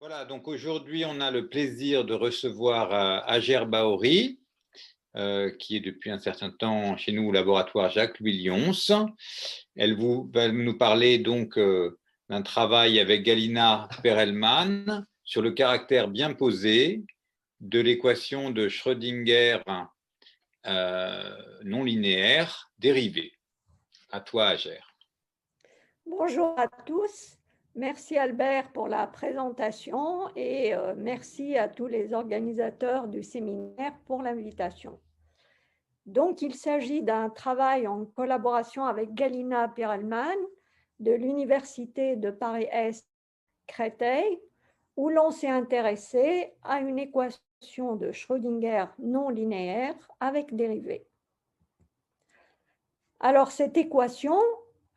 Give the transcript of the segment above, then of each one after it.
Voilà, donc aujourd'hui, on a le plaisir de recevoir Hajer Bahouri, qui est depuis un certain temps chez nous au laboratoire Jacques-Louis Lyons. Va nous parler donc d'un travail avec Galina Perelman sur le caractère bien posé de l'équation de Schrödinger non linéaire dérivée. À toi, Hajer. Bonjour à tous. Merci Albert pour la présentation et merci à tous les organisateurs du séminaire pour l'invitation. Donc, il s'agit d'un travail en collaboration avec Galina Perelman de l'Université de Paris-Est Créteil, où l'on s'est intéressé à une équation de Schrödinger non linéaire avec dérivée. Alors, cette équation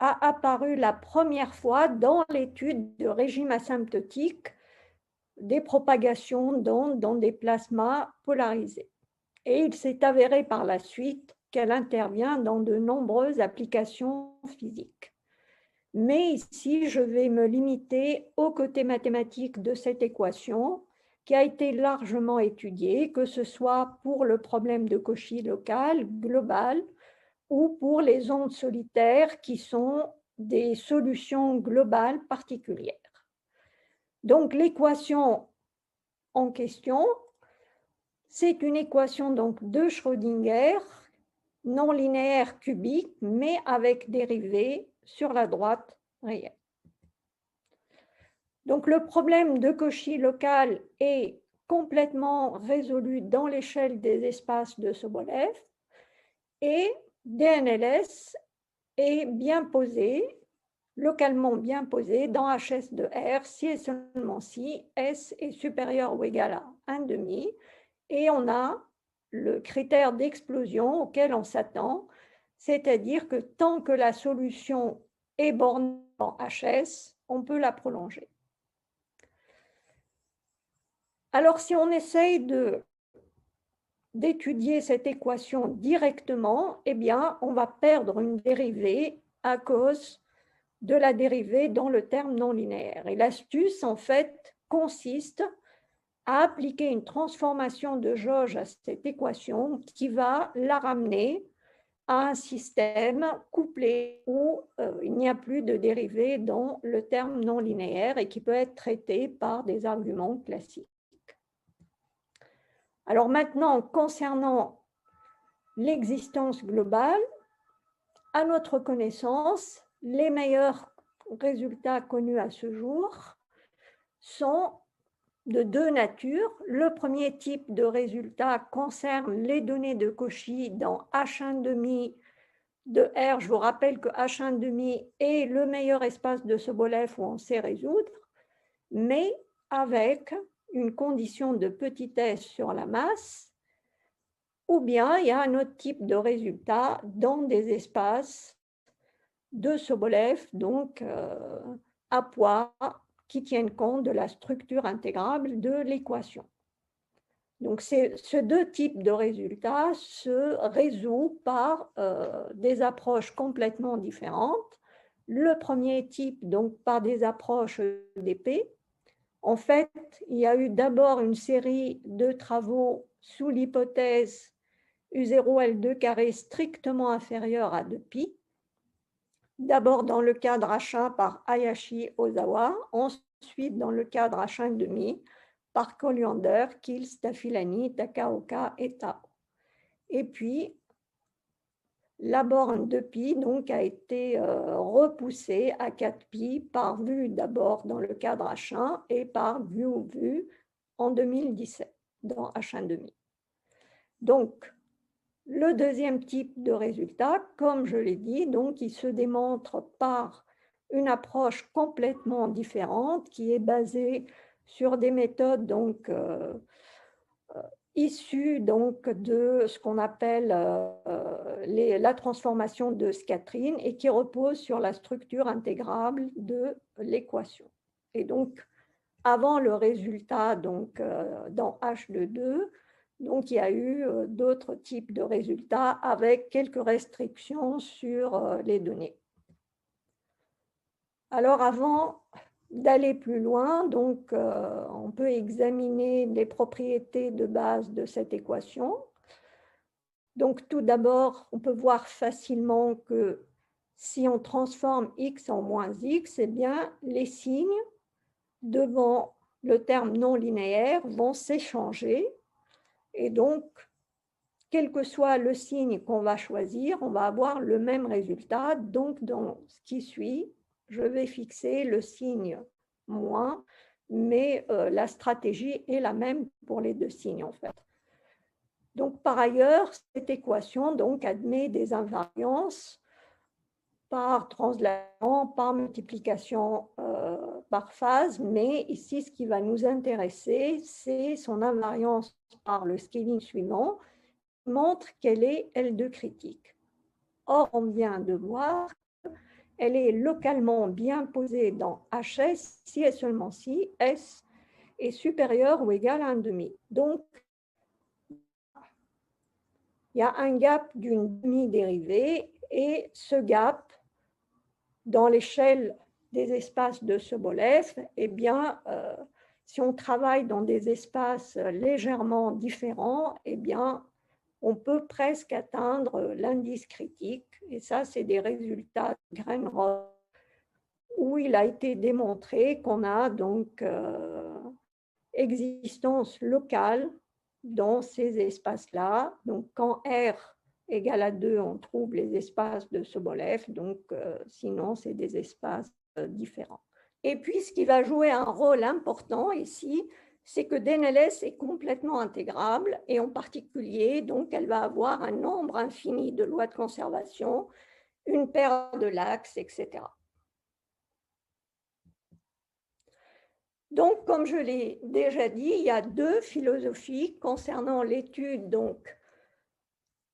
a apparu la première fois dans l'étude de régime asymptotique des propagations d'ondes dans des plasmas polarisés. Et il s'est avéré par la suite qu'elle intervient dans de nombreuses applications physiques. Mais ici, je vais me limiter au côté mathématique de cette équation qui a été largement étudiée, que ce soit pour le problème de Cauchy local, global, ou pour les ondes solitaires qui sont des solutions globales particulières. Donc l'équation en question, c'est une équation donc de Schrödinger non linéaire cubique, mais avec dérivée sur la droite réelle. Donc le problème de Cauchy local est complètement résolu dans l'échelle des espaces de Sobolev et DNLS est bien posé, localement bien posé dans HS de R si et seulement si S est supérieur ou égal à 1,5 et on a le critère d'explosion auquel on s'attend, c'est-à-dire que tant que la solution est bornée en HS, on peut la prolonger. Alors si on essaye d'étudier cette équation directement, eh bien, on va perdre une dérivée à cause de la dérivée dans le terme non linéaire. Et l'astuce, en fait, consiste à appliquer une transformation de jauge à cette équation qui va la ramener à un système couplé où il n'y a plus de dérivée dans le terme non linéaire et qui peut être traité par des arguments classiques. Alors maintenant, concernant l'existence globale, à notre connaissance, les meilleurs résultats connus à ce jour sont de deux natures. Le premier type de résultat concerne les données de Cauchy dans H1,5 de R. Je vous rappelle que H1,5 est le meilleur espace de Sobolev où on sait résoudre, mais avec une condition de petit s sur la masse, ou bien il y a un autre type de résultat dans des espaces de Sobolev, donc à poids, qui tiennent compte de la structure intégrable de l'équation. Donc, ces deux types de résultats se résolvent par des approches complètement différentes. Le premier type, donc par des approches d'épée. En fait, il y a eu d'abord une série de travaux sous l'hypothèse U0L2 carré strictement inférieur à 2π. D'abord dans le cadre H1 par Hayashi Ozawa, ensuite dans le cadre H1,5 par Colliander, Kills, Tafilani, Takaoka et Tao. Et puis, la borne de pi donc, a été repoussée à 4π par vue d'abord dans le cadre H1 et par vue en 2017 dans H1,5. Donc, le deuxième type de résultat, comme je l'ai dit, donc, il se démontre par une approche complètement différente qui est basée sur des méthodes donc, issues donc, de ce qu'on appelle la transformation de scattering et qui repose sur la structure intégrable de l'équation. Et donc, avant le résultat donc, dans H de 2, donc, il y a eu d'autres types de résultats avec quelques restrictions sur les données. Alors, avant d'aller plus loin. Donc, on peut examiner les propriétés de base de cette équation. Donc, tout d'abord, on peut voir facilement que si on transforme x en moins x, eh bien, les signes devant le terme non linéaire vont s'échanger. Et donc, quel que soit le signe qu'on va choisir, on va avoir le même résultat. Donc, dans ce qui suit, je vais fixer le signe moins, mais la stratégie est la même pour les deux signes, en fait. Donc, par ailleurs, cette équation donc, admet des invariances par translation, par multiplication par phase, mais ici, ce qui va nous intéresser, c'est son invariance par le scaling suivant, qui montre qu'elle est L2 critique. Or, on vient de voir qu'elle est localement bien posée dans HS si et seulement si S est supérieur ou égal à 1,5. Donc, il y a un gap d'une demi-dérivée et ce gap, dans l'échelle des espaces de Sobolev, eh bien, si on travaille dans des espaces légèrement différents, eh bien, on peut presque atteindre l'indice critique. Et ça, c'est des résultats de Greenroth, où il a été démontré qu'on a donc existence locale dans ces espaces-là. Donc, quand R égale à 2, on trouve les espaces de Sobolev. Donc, sinon, c'est des espaces différents. Et puis, ce qui va jouer un rôle important ici, c'est que DNLS est complètement intégrable et en particulier, donc, elle va avoir un nombre infini de lois de conservation, une paire de l'axe, etc. Donc, comme je l'ai déjà dit, il y a deux philosophies concernant l'étude donc,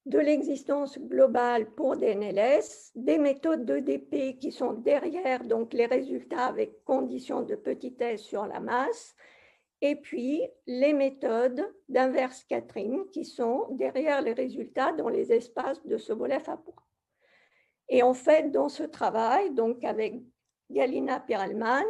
de l'existence globale pour DNLS, des méthodes d'EDP qui sont derrière donc, les résultats avec conditions de petitesse sur la masse, et puis les méthodes d'inverse scattering qui sont derrière les résultats dans les espaces de Sobolev à points. Et en fait, dans ce travail, donc avec Galina-Perelman,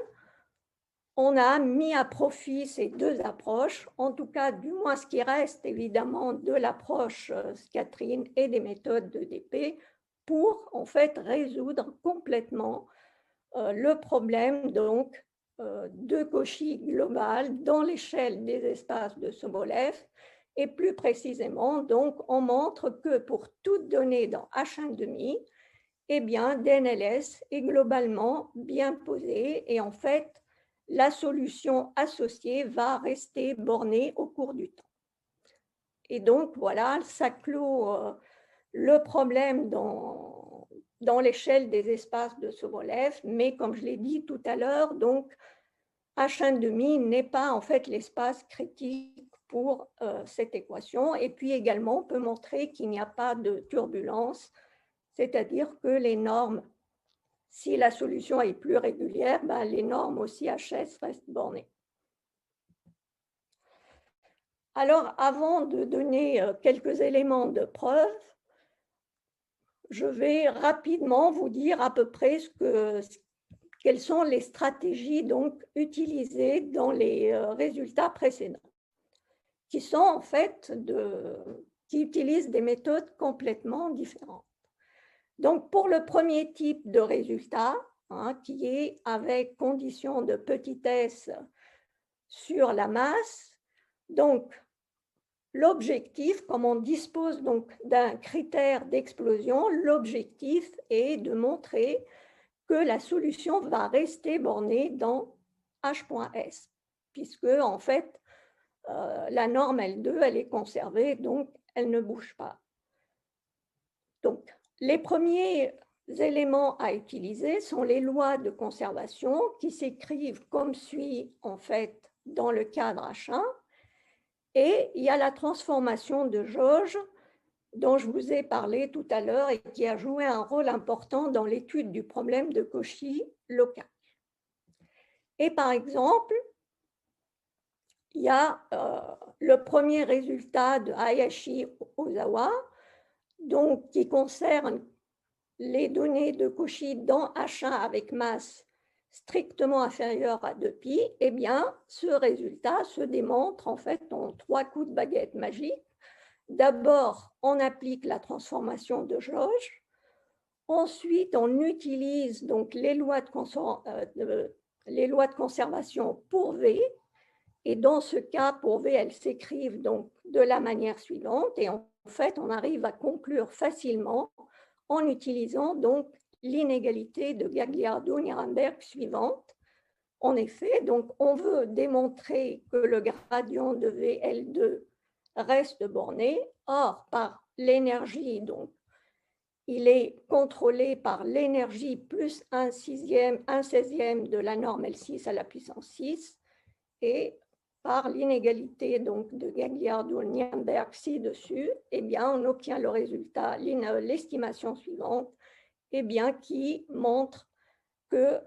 on a mis à profit ces deux approches, en tout cas, du moins ce qui reste évidemment de l'approche scattering et des méthodes d'EDP pour en fait résoudre complètement le problème donc de Cauchy global dans l'échelle des espaces de Sobolev. Et plus précisément, donc, on montre que pour toute donnée dans H1,5, eh bien, DNLS est globalement bien posée et en fait, la solution associée va rester bornée au cours du temps. Et donc, voilà, ça clôt le problème dans l'échelle des espaces de Sobolev, mais comme je l'ai dit tout à l'heure, donc H1,5 n'est pas en fait l'espace critique pour cette équation. Et puis également, on peut montrer qu'il n'y a pas de turbulence, c'est-à-dire que les normes, si la solution est plus régulière, ben les normes aussi HS restent bornées. Alors, avant de donner quelques éléments de preuve, je vais rapidement vous dire à peu près quelles sont les stratégies donc, utilisées dans les résultats précédents, qui sont en fait qui utilisent des méthodes complètement différentes. Donc, pour le premier type de résultat, qui est avec condition de petitesse sur la masse, donc l'objectif, comme on dispose donc d'un critère d'explosion, l'objectif est de montrer que la solution va rester bornée dans H.S, puisque en fait, la norme L2, elle est conservée, donc elle ne bouge pas. Donc, les premiers éléments à utiliser sont les lois de conservation qui s'écrivent comme suit en fait dans le cadre H1. Et il y a la transformation de jauge dont je vous ai parlé tout à l'heure et qui a joué un rôle important dans l'étude du problème de Cauchy local. Et par exemple, il y a le premier résultat de Hayashi Ozawa, donc qui concerne les données de Cauchy dans H1 avec masse strictement inférieur à 2π, eh bien, ce résultat se démontre en fait en 3 coups de baguette magique. D'abord, on applique la transformation de jauge. Ensuite, on utilise donc les lois de conservation pour V. Et dans ce cas, pour V, elles s'écrivent donc de la manière suivante. Et en fait, on arrive à conclure facilement en utilisant donc l'inégalité de Gagliardo-Nirenberg suivante. En effet, donc on veut démontrer que le gradient de VL2 reste borné. Or, par l'énergie, donc, il est contrôlé par l'énergie plus 1/16 de la norme L6 à la puissance 6 et par l'inégalité donc de Gagliardo-Nirenberg ci-dessus, eh bien, on obtient le résultat, l'estimation suivante, eh bien, qui montre que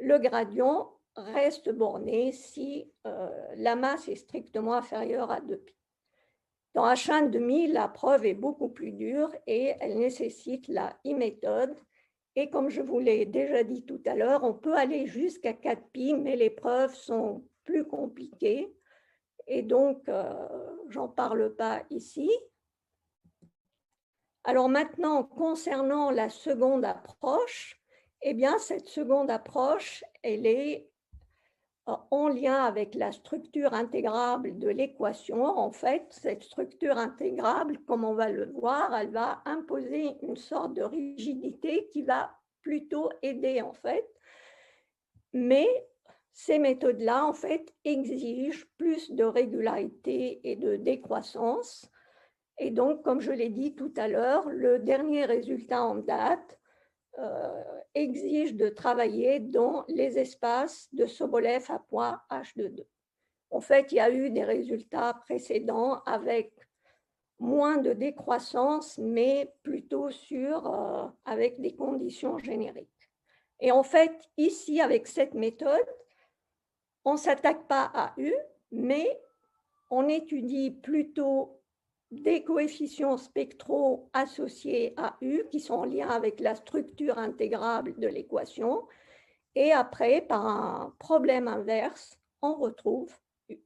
le gradient reste borné si la masse est strictement inférieure à 2π. Dans H1,5, la preuve est beaucoup plus dure et elle nécessite la I-méthode. Et comme je vous l'ai déjà dit tout à l'heure, on peut aller jusqu'à 4π, mais les preuves sont plus compliquées. Et donc, j'en parle pas ici. Alors maintenant, concernant la seconde approche, eh bien, cette seconde approche, elle est en lien avec la structure intégrable de l'équation. En fait, cette structure intégrable, comme on va le voir, elle va imposer une sorte de rigidité qui va plutôt aider, en fait. Mais ces méthodes-là, en fait, exigent plus de régularité et de décroissance. Et donc, comme je l'ai dit tout à l'heure, le dernier résultat en date exige de travailler dans les espaces de Sobolev à point H de 2. En fait, il y a eu des résultats précédents avec moins de décroissance, mais plutôt avec des conditions génériques. Et en fait, ici, avec cette méthode, on ne s'attaque pas à U, mais on étudie plutôt des coefficients spectraux associés à U qui sont en lien avec la structure intégrable de l'équation. Et après, par un problème inverse, on retrouve U.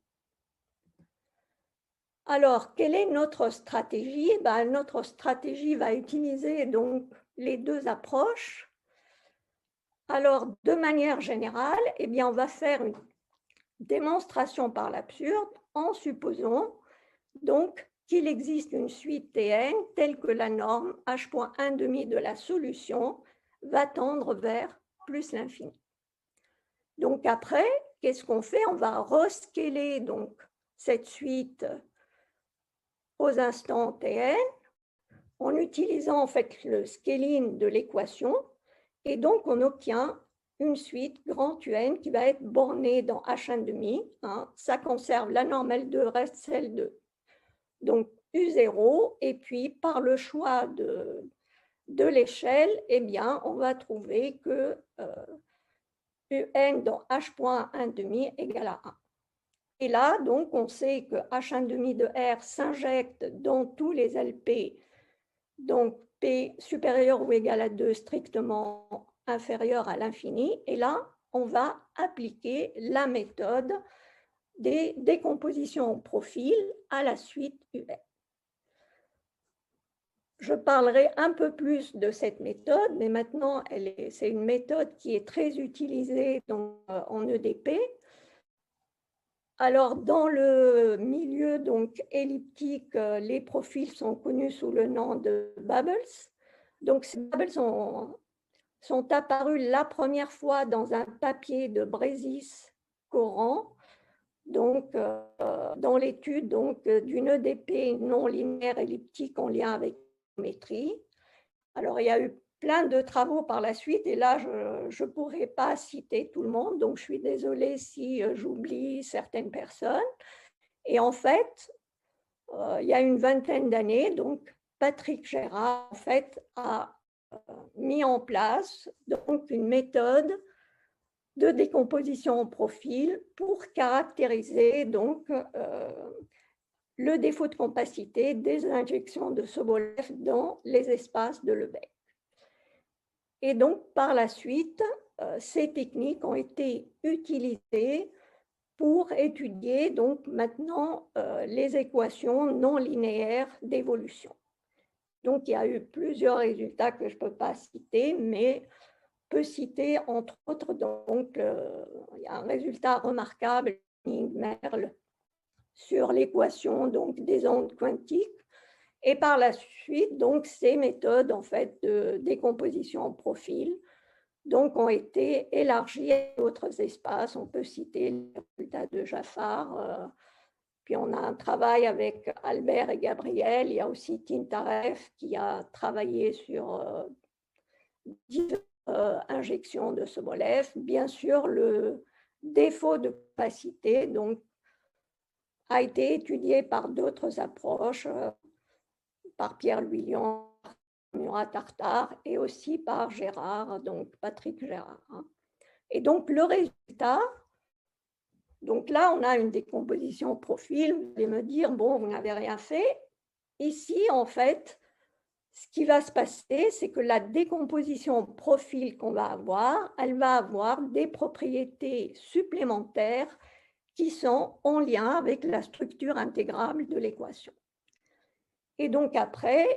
Alors, quelle est notre stratégie? Notre stratégie va utiliser donc les deux approches. Alors, de manière générale, eh bien, on va faire une démonstration par l'absurde en supposant donc qu'il existe une suite Tn telle que la norme h.1,5 de la solution va tendre vers plus l'infini. Donc après, qu'est-ce qu'on fait? On va rescaler donc cette suite aux instants Tn en utilisant en fait le scaling de l'équation et donc on obtient une suite grand UN qui va être bornée dans h1,5. Ça conserve la norme L2, reste celle de donc U0, et puis par le choix de l'échelle, eh bien, on va trouver que UN dans H.1,5 égale à 1. Et là, donc, on sait que H1,5 de R s'injecte dans tous les LP, donc P supérieur ou égal à 2 strictement inférieur à l'infini. Et là, on va appliquer la méthode des décompositions en profil à la suite UN. Je parlerai un peu plus de cette méthode, mais maintenant, c'est une méthode qui est très utilisée en EDP. Alors, dans le milieu donc, elliptique, les profils sont connus sous le nom de bubbles. Donc, ces bubbles sont apparus la première fois dans un papier de Brésis-Coran, donc dans l'étude d'une EDP non linéaire elliptique en lien avec métrie. Alors, il y a eu plein de travaux par la suite et là, je ne pourrais pas citer tout le monde, donc je suis désolée si j'oublie certaines personnes. Et en fait, il y a une vingtaine d'années, donc Patrick Gérard en fait, a mis en place donc, une méthode de décomposition en profil pour caractériser donc, le défaut de compacité des injections de Sobolev dans les espaces de Lebesgue. Et donc, par la suite, ces techniques ont été utilisées pour étudier donc maintenant les équations non linéaires d'évolution. Donc, il y a eu plusieurs résultats que je ne peux pas citer, mais peut citer entre autres, donc, il y a un résultat remarquable, Merle, sur l'équation donc, des ondes quantiques. Et par la suite, donc, ces méthodes en fait, de décomposition en profil donc, ont été élargies à d'autres espaces. On peut citer les résultats de Jafar. Puis on a un travail avec Albert et Gabriel. Il y a aussi Tintaref qui a travaillé sur diverses injections de Sobolev. Bien sûr, le défaut de capacité donc, a été étudié par d'autres approches, par Pierre-Louis Lian, Murat Tartar et aussi par Gérard, donc Patrick Gérard. Et donc le résultat, donc là on a une décomposition profil, vous allez me dire, bon, vous n'avez rien fait. Ici, en fait, ce qui va se passer, c'est que la décomposition profil qu'on va avoir, elle va avoir des propriétés supplémentaires qui sont en lien avec la structure intégrable de l'équation. Et donc après,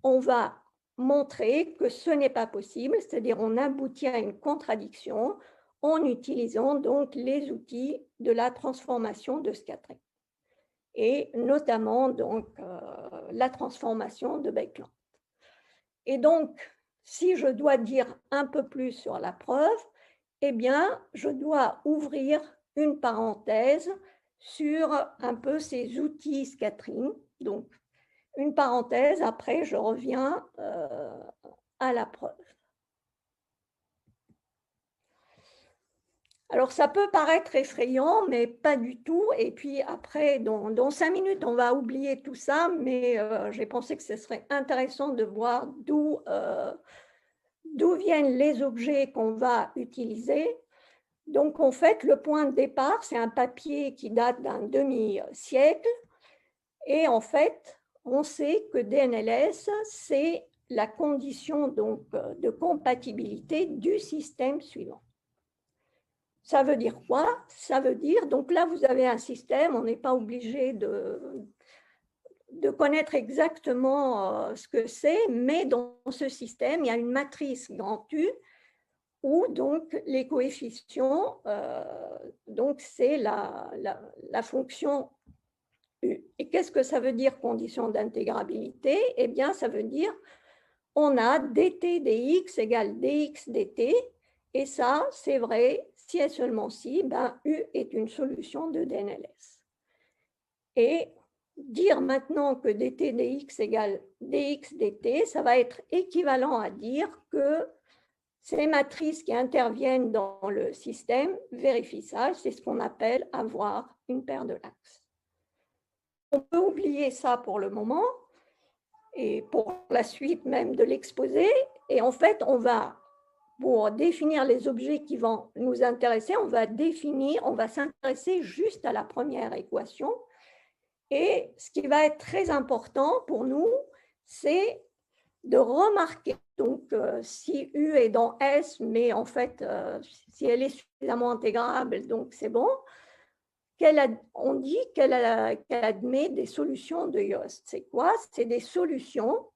on va montrer que ce n'est pas possible, c'est-à-dire on aboutit à une contradiction en utilisant donc les outils de la transformation de scattering et notamment donc la transformation de Bakeland. Et donc, si je dois dire un peu plus sur la preuve, eh bien, je dois ouvrir une parenthèse sur un peu ces outils scattering. Donc, une parenthèse, après, je reviens à la preuve. Alors, ça peut paraître effrayant, mais pas du tout. Et puis après, dans 5 minutes, on va oublier tout ça, mais j'ai pensé que ce serait intéressant de voir d'où viennent les objets qu'on va utiliser. Donc, en fait, le point de départ, c'est un papier qui date d'un demi-siècle. Et en fait, on sait que DNLS, c'est la condition donc, de compatibilité du système suivant. Ça veut dire quoi? Ça veut dire, donc là, vous avez un système, on n'est pas obligé de connaître exactement ce que c'est, mais dans ce système, il y a une matrice grand U où donc les coefficients, donc c'est la fonction U. Et qu'est-ce que ça veut dire condition d'intégrabilité? Eh bien, ça veut dire on a dt dx égale dx dt, et ça, c'est vrai si et seulement si ben, U est une solution de DNLS. Et dire maintenant que dt dx égale dx dt, ça va être équivalent à dire que ces matrices qui interviennent dans le système vérifient ça, c'est ce qu'on appelle avoir une paire de l'axe. On peut oublier ça pour le moment et pour la suite même de l'exposé. Et en fait, on va, pour définir les objets qui vont nous intéresser, on va s'intéresser juste à la première équation. Et ce qui va être très important pour nous, c'est de remarquer, donc si U est dans S, mais en fait, si elle est suffisamment intégrable, donc c'est bon, on dit qu'elle admet des solutions de Yost. C'est quoi? C'est des solutions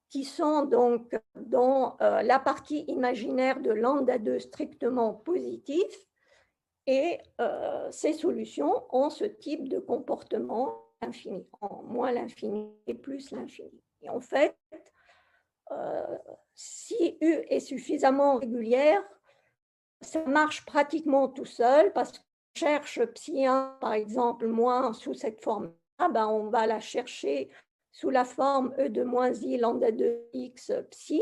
qui sont donc dans la partie imaginaire de lambda 2 strictement positif, et ces solutions ont ce type de comportement infini, en moins l'infini et plus l'infini. Et en fait, si U est suffisamment régulière, ça marche pratiquement tout seul parce qu'on cherche psi 1, par exemple, moins sous cette forme-là, ben on va la chercher sous la forme E de moins I lambda 2x psi,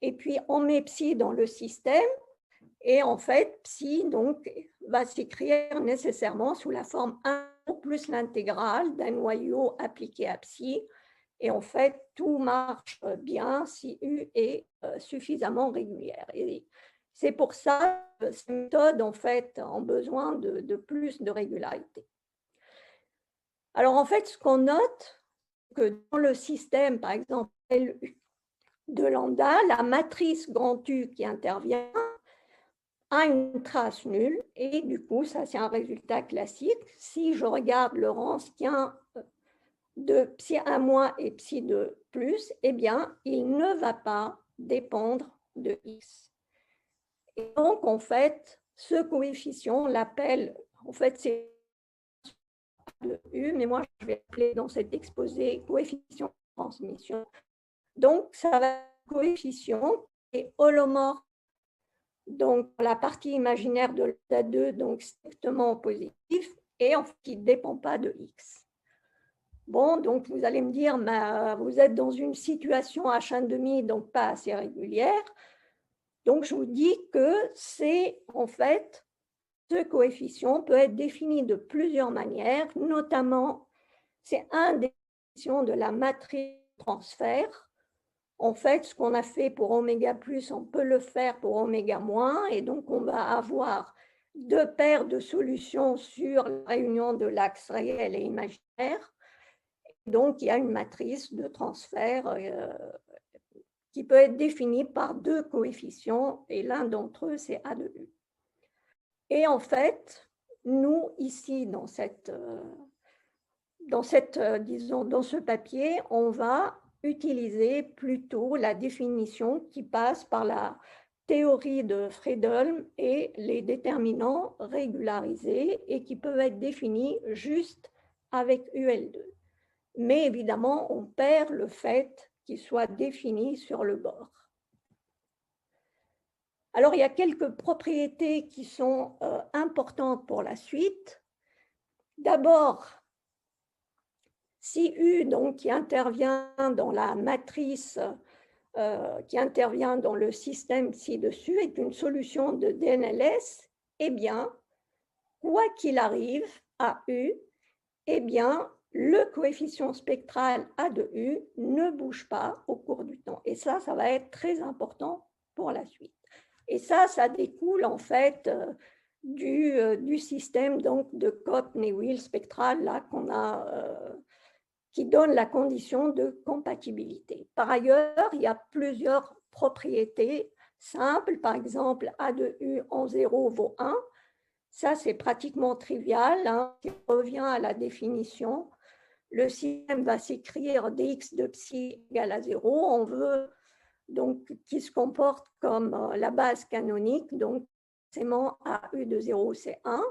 et puis on met psi dans le système, et en fait, psi donc, va s'écrire nécessairement sous la forme 1 plus l'intégrale d'un noyau appliqué à psi. Et en fait, tout marche bien si U est suffisamment régulière. Et c'est pour ça que ces méthodes, en fait, ont besoin de plus de régularité. Alors, en fait, ce qu'on note, que dans le système, par exemple, LU, de lambda, la matrice grand U qui intervient a une trace nulle, et du coup, ça c'est un résultat classique. Si je regarde le Rankien de psi 1- et psi 2+, eh bien, il ne va pas dépendre de x. Et donc, en fait, ce coefficient, on l'appelle, en fait, c'est de U, mais moi, je vais l'appeler dans cet exposé coefficient de transmission. Donc, ça va être un coefficient qui est holomorphe, donc la partie imaginaire de lambda 2, donc strictement positif, et en fait, qui ne dépend pas de x. Bon, donc vous allez me dire, vous êtes dans une situation H1,5, donc pas assez régulière. Donc je vous dis que c'est en fait, ce coefficient peut être défini de plusieurs manières, notamment c'est un des coefficients de la matrice transfert. En fait, ce qu'on a fait pour oméga plus, on peut le faire pour oméga moins, et donc on va avoir deux paires de solutions sur la réunion de l'axe réel et imaginaire. Donc, il y a une matrice de transfert qui peut être définie par deux coefficients, et l'un d'entre eux, c'est A de U. Et en fait, nous, ici, dans ce papier, on va utiliser plutôt la définition qui passe par la théorie de Friedholm et les déterminants régularisés, et qui peuvent être définis juste avec UL2. Mais évidemment, on perd le fait qu'il soit défini sur le bord. Alors, il y a quelques propriétés qui sont importantes pour la suite. D'abord, si U, donc, qui intervient dans la matrice, qui intervient dans le système ci-dessus, est une solution de DNLS, eh bien, quoi qu'il arrive à U, eh bien, le coefficient spectral A de U ne bouge pas au cours du temps. Et ça va être très important pour la suite. Et ça découle en fait du système donc, de Cope-Newell spectral là, qui donne la condition de compatibilité. Par ailleurs, il y a plusieurs propriétés simples. Par exemple, A de U en 0 vaut 1. Ça, c'est pratiquement trivial. Hein. Si on revient à la définition, le système va s'écrire dx de psi égale à 0. On veut donc qui se comporte comme la base canonique, donc forcément AU de 0, c'est 1.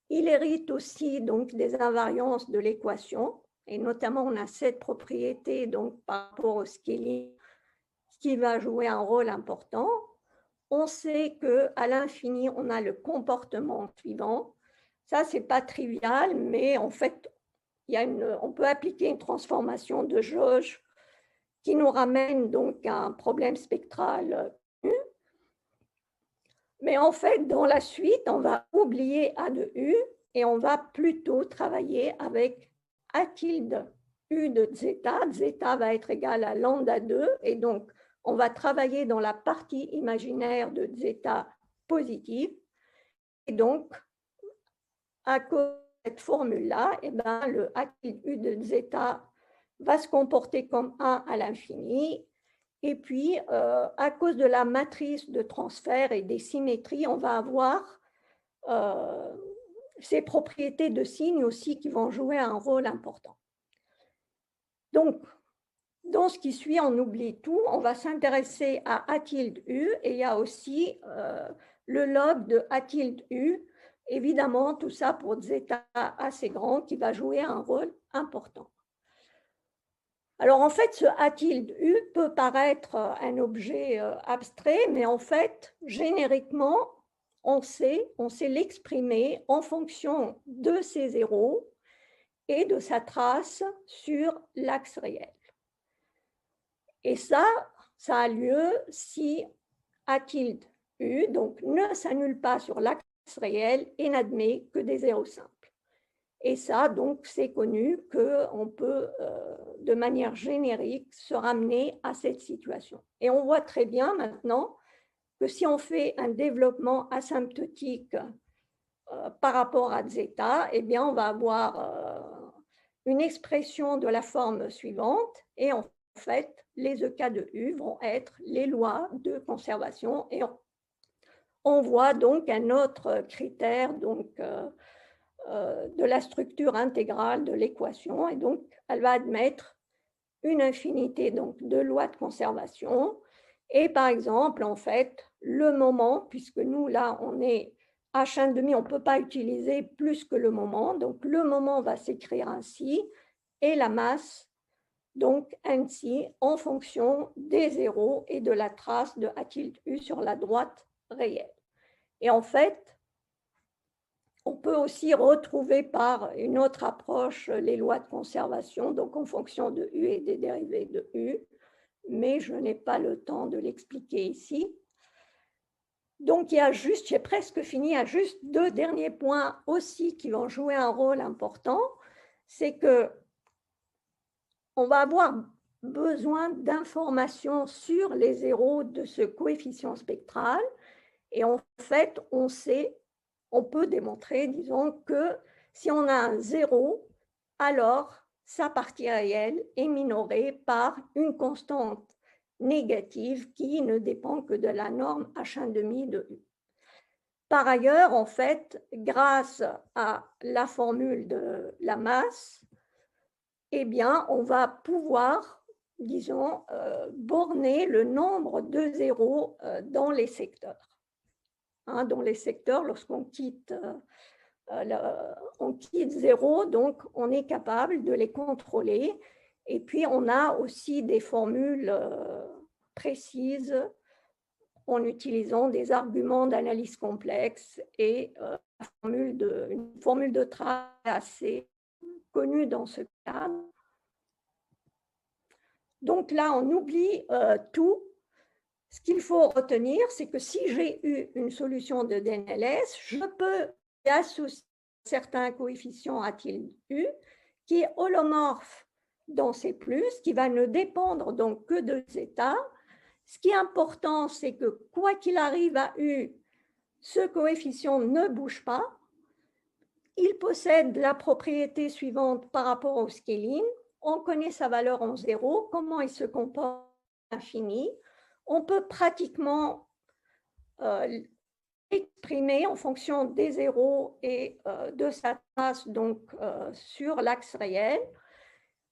Il hérite aussi donc des invariances de l'équation, et notamment on a cette propriété donc par rapport au scaling qui va jouer un rôle important. On sait qu'à l'infini, on a le comportement suivant. Ça, ce n'est pas trivial, mais en fait, on peut appliquer une transformation de jauge qui nous ramène donc à un problème spectral. Mais en fait, dans la suite, on va oublier A de U et on va plutôt travailler avec A tilde U de zeta. Zeta va être égal à lambda 2, et donc on va travailler dans la partie imaginaire de zeta positive. Et donc, à cause de cette formule-là, eh ben, le A tilde U de zeta va se comporter comme 1 à l'infini. Et puis, à cause de la matrice de transfert et des symétries, on va avoir ces propriétés de signes aussi qui vont jouer un rôle important. Donc, dans ce qui suit, on oublie tout. On va s'intéresser à A tilde U, et il y a aussi le log de A tilde U. Évidemment, tout ça pour zeta assez grand qui va jouer un rôle important. Alors en fait, ce A tilde U peut paraître un objet abstrait, mais en fait, génériquement, on sait l'exprimer en fonction de ses zéros et de sa trace sur l'axe réel. Et ça a lieu si A tilde U donc, ne s'annule pas sur l'axe réel et n'admet que des zéros simples. Et ça, donc, c'est connu qu'on peut, de manière générique, se ramener à cette situation. Et on voit très bien maintenant que si on fait un développement asymptotique par rapport à zeta, eh bien, on va avoir une expression de la forme suivante. Et en fait, les EK de U vont être les lois de conservation. Et on voit donc un autre critère donc, de la structure intégrale de l'équation. Et donc, elle va admettre une infinité donc, de lois de conservation. Et par exemple, en fait, le moment, puisque nous, là, on est H1,5, on ne peut pas utiliser plus que le moment. Donc, le moment va s'écrire ainsi et la masse, donc ainsi, en fonction des zéros et de la trace de A tilde U sur la droite réelle. Et en fait, on peut aussi retrouver par une autre approche les lois de conservation, donc en fonction de U et des dérivés de U, mais je n'ai pas le temps de l'expliquer ici. Donc, j'ai presque fini, il y a juste deux derniers points aussi qui vont jouer un rôle important. C'est que on va avoir besoin d'informations sur les zéros de ce coefficient spectral. Et en fait, on peut démontrer, disons, que si on a un zéro, alors sa partie réelle est minorée par une constante négative qui ne dépend que de la norme H1,5 de U. Par ailleurs, en fait, grâce à la formule de la masse, eh bien, on va pouvoir, disons, borner le nombre de zéros dans les secteurs. Hein, dans les secteurs, lorsqu'on quitte, quitte 0, donc on est capable de les contrôler. Et puis, on a aussi des formules précises en utilisant des arguments d'analyse complexe et une formule de trace assez connue dans ce cadre. Donc là, on oublie tout. Ce qu'il faut retenir, c'est que si j'ai eu une solution de DNLS, je peux associer certains coefficients à tilde U qui est holomorphe dans C+, qui va ne dépendre donc que de zeta. Ce qui est important, c'est que quoi qu'il arrive à U, ce coefficient ne bouge pas. Il possède la propriété suivante par rapport au scaling. On connaît sa valeur en 0, comment il se comporte à l'infini. On peut pratiquement l'exprimer en fonction des zéros et de sa trace donc, sur l'axe réel.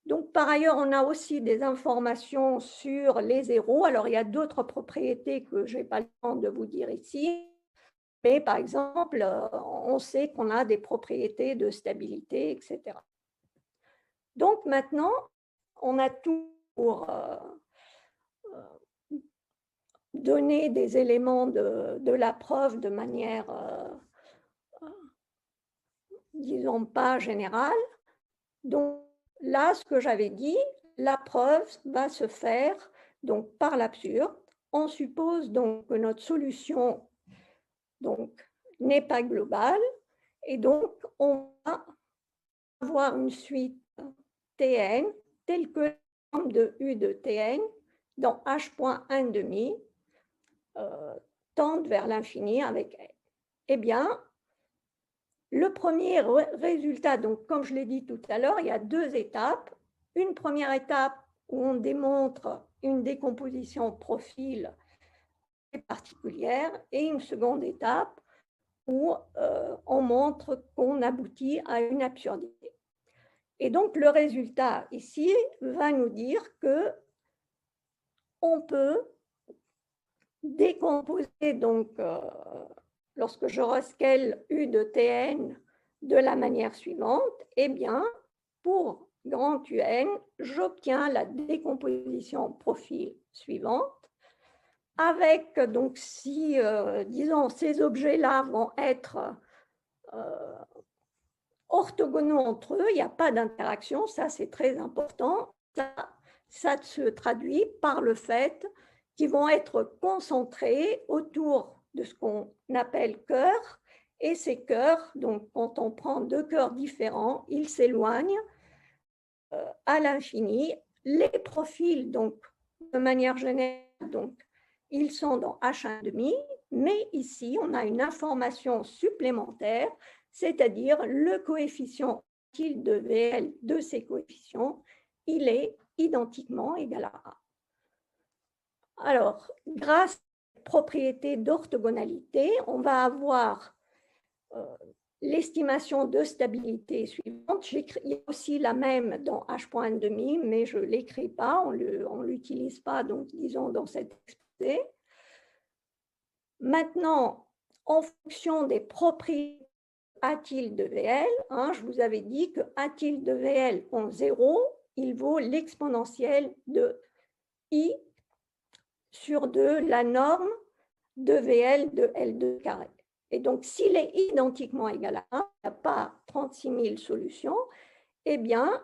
Donc, par ailleurs, on a aussi des informations sur les zéros. Alors, il y a d'autres propriétés que je n'ai pas le temps de vous dire ici. Mais par exemple, on sait qu'on a des propriétés de stabilité, etc. Donc, maintenant, on a tout pour donner des éléments de la preuve de manière, disons, pas générale. Donc, là, ce que j'avais dit, la preuve va se faire donc, par l'absurde. On suppose donc que notre solution n'est pas globale et donc on va avoir une suite Tn telle que la norme de U de Tn dans H.1,5 tente vers l'infini avec N. Eh bien, le premier résultat, donc comme je l'ai dit tout à l'heure, il y a deux étapes. Une première étape où on démontre une décomposition profil particulière et une seconde étape où on montre qu'on aboutit à une absurdité. Et donc, le résultat ici va nous dire que on peut décomposer, donc, lorsque je rescale U de Tn de la manière suivante, eh bien, pour grand Un, j'obtiens la décomposition profil suivante, avec, donc, si, disons, ces objets-là vont être orthogonaux entre eux, il n'y a pas d'interaction, ça c'est très important. Ça se traduit par le fait qu'ils vont être concentrés autour de ce qu'on appelle cœurs, et ces cœurs, donc quand on prend deux cœurs différents, ils s'éloignent à l'infini. Les profils, donc de manière générale, donc, ils sont dans H1,5, mais ici on a une information supplémentaire, c'est-à-dire le coefficient tilde de VL de ces coefficients, il est identiquement égal à A. Alors, grâce à la propriété d'orthogonalité, on va avoir l'estimation de stabilité suivante. Il y a aussi la même dans H.1/2, mais je ne l'écris pas, on ne l'utilise pas, donc disons dans cet exposé. Maintenant, en fonction des propriétés A tilde de VL, je vous avais dit que A tilde de VL en 0, il vaut l'exponentielle de I sur 2, la norme de VL de L2 carré. Et donc, s'il est identiquement égal à 1, il n'y a pas 36 000 solutions, eh bien,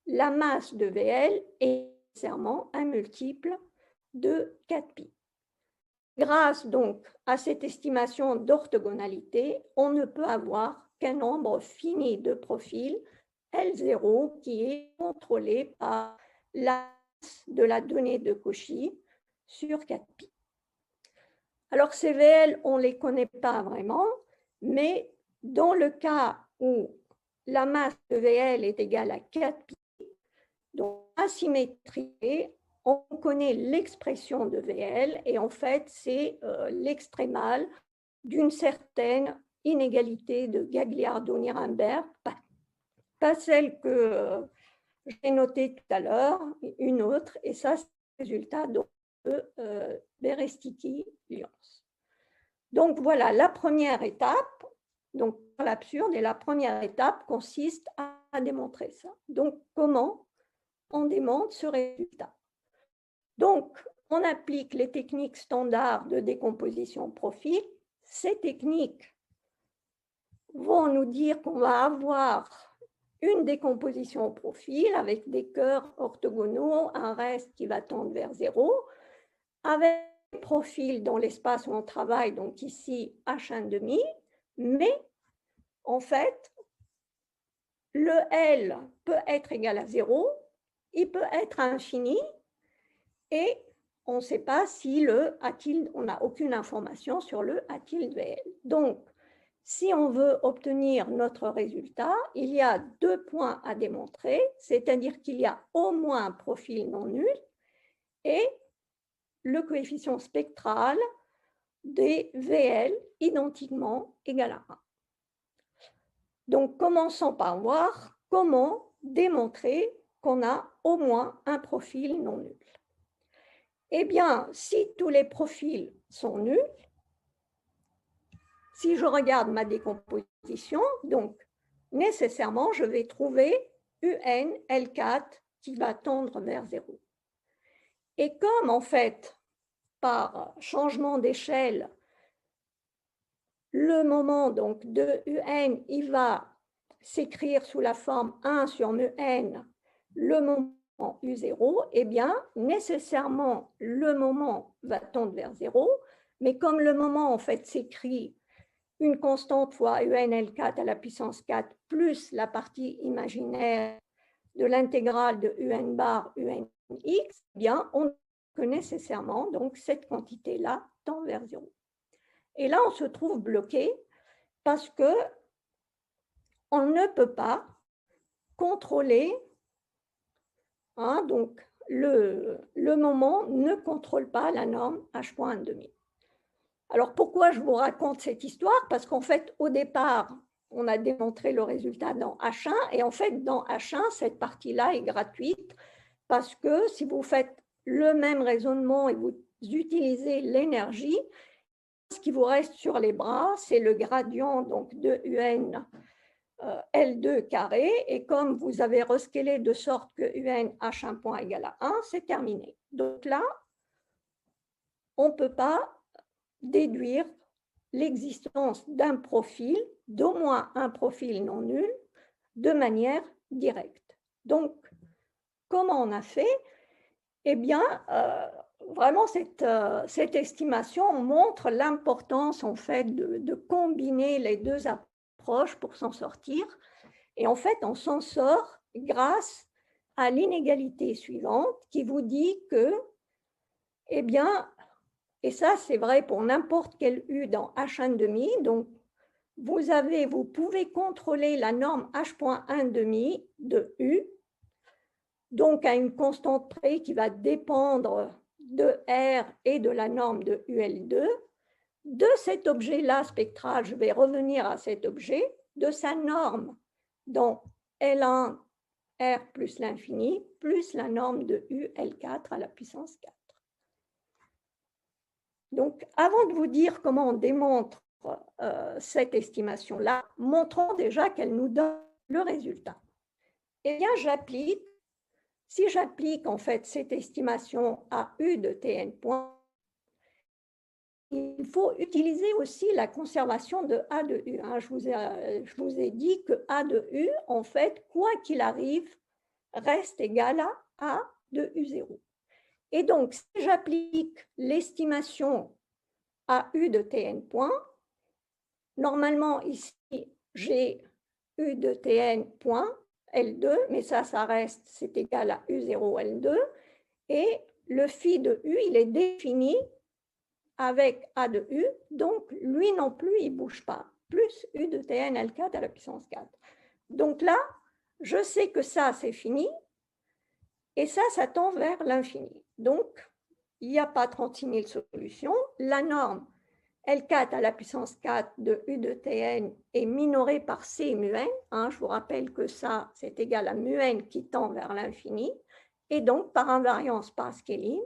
la masse de VL est nécessairement un multiple de 4π. Grâce donc à cette estimation d'orthogonalité, on ne peut avoir qu'un nombre fini de profils L0 qui est contrôlé par la masse de la donnée de Cauchy sur 4π. Alors, ces VL, on ne les connaît pas vraiment, mais dans le cas où la masse de VL est égale à 4π, donc asymétrie, on connaît l'expression de VL et en fait, c'est l'extrémale d'une certaine inégalité de Gagliardo-Nirenberg, pas celle que j'ai notée tout à l'heure, une autre, et ça, c'est le résultat de Berestiti-Lyons. Donc voilà, la première étape, donc l'absurde, et la première étape consiste à démontrer ça. Donc comment on démontre ce résultat? Donc, on applique les techniques standards de décomposition profil. Ces techniques vont nous dire qu'on va avoir une décomposition au profil avec des cœurs orthogonaux, un reste qui va tendre vers 0, avec des profils dans l'espace où on travaille, donc ici H1/2, mais en fait, le L peut être égal à 0, il peut être infini, et on ne sait pas si le A tilde, on n'a aucune information sur le A tilde VL. Donc, si on veut obtenir notre résultat, il y a 2 points à démontrer, c'est-à-dire qu'il y a au moins un profil non nul et le coefficient spectral des VL identiquement égal à 1. Donc, commençons par voir comment démontrer qu'on a au moins un profil non nul. Eh bien, si tous les profils sont nuls, si je regarde ma décomposition, donc nécessairement, je vais trouver UN L4 qui va tendre vers 0. Et comme en fait, par changement d'échelle, le moment donc, de UN, il va s'écrire sous la forme 1 sur mu n, le moment U0, eh bien, nécessairement, le moment va tendre vers 0, mais comme le moment, en fait, s'écrit une constante fois UNL4 à la puissance 4 plus la partie imaginaire de l'intégrale de UN bar UNX, eh bien, on que nécessairement, donc, cette quantité-là tend vers 0. Et là, on se trouve bloqué parce que on ne peut pas contrôler, donc le moment ne contrôle pas la norme H.1/2. Alors pourquoi je vous raconte cette histoire? Parce qu'en fait, au départ, on a démontré le résultat dans H1, et en fait, dans H1, cette partie-là est gratuite, parce que si vous faites le même raisonnement et vous utilisez l'énergie, ce qui vous reste sur les bras, c'est le gradient donc, de UN L2 carré, et comme vous avez rescalé de sorte que UN H1 point égale à 1, c'est terminé. Donc là, on ne peut pas déduire l'existence d'un profil, d'au moins un profil non nul, de manière directe. Donc, comment on a fait? Eh bien, vraiment, cette estimation montre l'importance en fait de combiner les deux approches pour s'en sortir. Et en fait, on s'en sort grâce à l'inégalité suivante qui vous dit que, eh bien, et ça c'est vrai pour n'importe quel U dans H1/2, donc vous pouvez contrôler la norme H.1/2 de U, donc à une constante près qui va dépendre de R et de la norme de UL2. De cet objet-là spectral, je vais revenir à cet objet, de sa norme dans L1 R plus l'infini, plus la norme de UL4 à la puissance 4. Donc, avant de vous dire comment on démontre cette estimation-là, montrons déjà qu'elle nous donne le résultat. Eh bien, si j'applique en fait cette estimation à U de Tn points, il faut utiliser aussi la conservation de A de U. Je vous ai dit que A de U, en fait, quoi qu'il arrive, reste égal à A de U0. Et donc, si j'applique l'estimation à U de Tn points, normalement, ici, j'ai U de Tn point L2, mais ça reste, c'est égal à U0 L2. Et le phi de U, il est défini avec A de U, donc lui non plus, il ne bouge pas, plus U de Tn L4 à la puissance 4. Donc là, je sais que ça, c'est fini, et ça tend vers l'infini. Donc, il n'y a pas 36 000 solutions. La norme L4 à la puissance 4 de U de Tn est minorée par C mu n. Je vous rappelle que ça, c'est égal à mu n qui tend vers l'infini. Et donc, par invariance pascaline,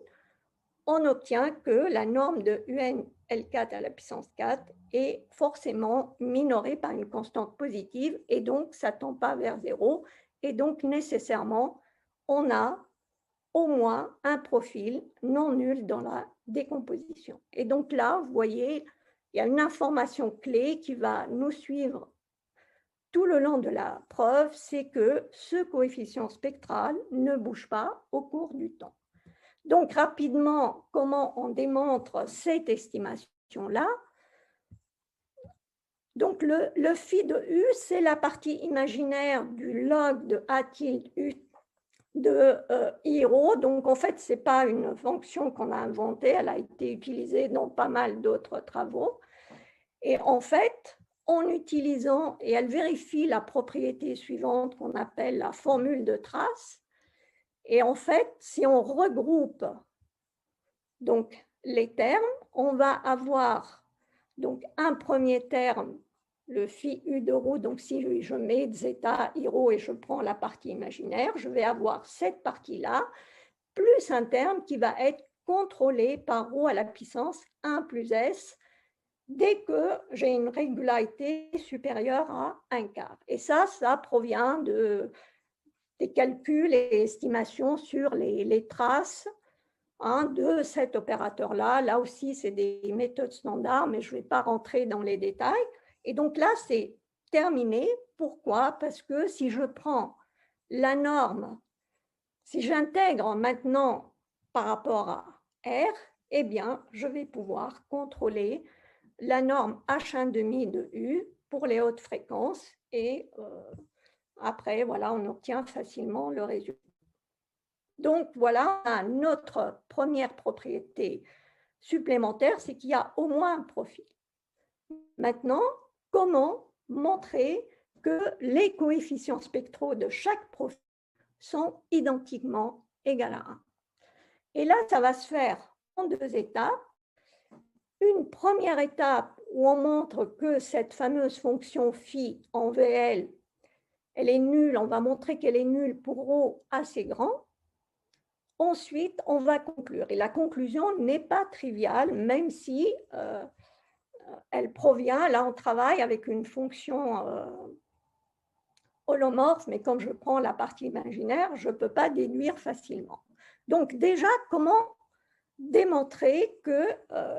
on obtient que la norme de UN L4 à la puissance 4 est forcément minorée par une constante positive, et donc ça ne tend pas vers 0. Et donc, nécessairement, on a au moins un profil non nul dans la décomposition. Et donc là, vous voyez, il y a une information clé qui va nous suivre tout le long de la preuve, c'est que ce coefficient spectral ne bouge pas au cours du temps. Donc, rapidement, comment on démontre cette estimation-là? Donc, le phi de U, c'est la partie imaginaire du log de A tilde U de I-ρ. Donc, en fait, ce n'est pas une fonction qu'on a inventée, elle a été utilisée dans pas mal d'autres travaux. Et en fait, en utilisant, et elle vérifie la propriété suivante qu'on appelle la formule de trace. Et en fait, si on regroupe donc les termes, on va avoir donc un premier terme, le phi U de ρ. Donc si je mets zeta I-ρ et je prends la partie imaginaire, je vais avoir cette partie-là, plus un terme qui va être contrôlé par ρ à la puissance 1 plus s, dès que j'ai une régularité supérieure à 1/4. Et ça provient des calculs et estimations sur les traces de cet opérateur-là. Là aussi, c'est des méthodes standards, mais je ne vais pas rentrer dans les détails. Et donc là, c'est terminé. Pourquoi? Parce que si je prends la norme, si j'intègre maintenant par rapport à R, eh bien, je vais pouvoir contrôler la norme H1,5 de U pour les hautes fréquences. Et après, voilà, on obtient facilement le résultat. Donc, voilà, notre première propriété supplémentaire, c'est qu'il y a au moins un profil. Maintenant, comment montrer que les coefficients spectraux de chaque profil sont identiquement égaux à 1? Et là, ça va se faire en deux étapes. Une première étape où on montre que cette fameuse fonction phi en VL, elle est nulle, on va montrer qu'elle est nulle pour ρ assez grand. Ensuite, on va conclure. Et la conclusion n'est pas triviale, même si elle provient, là on travaille avec une fonction holomorphe, mais comme je prends la partie imaginaire, je ne peux pas déduire facilement. Donc déjà, comment démontrer que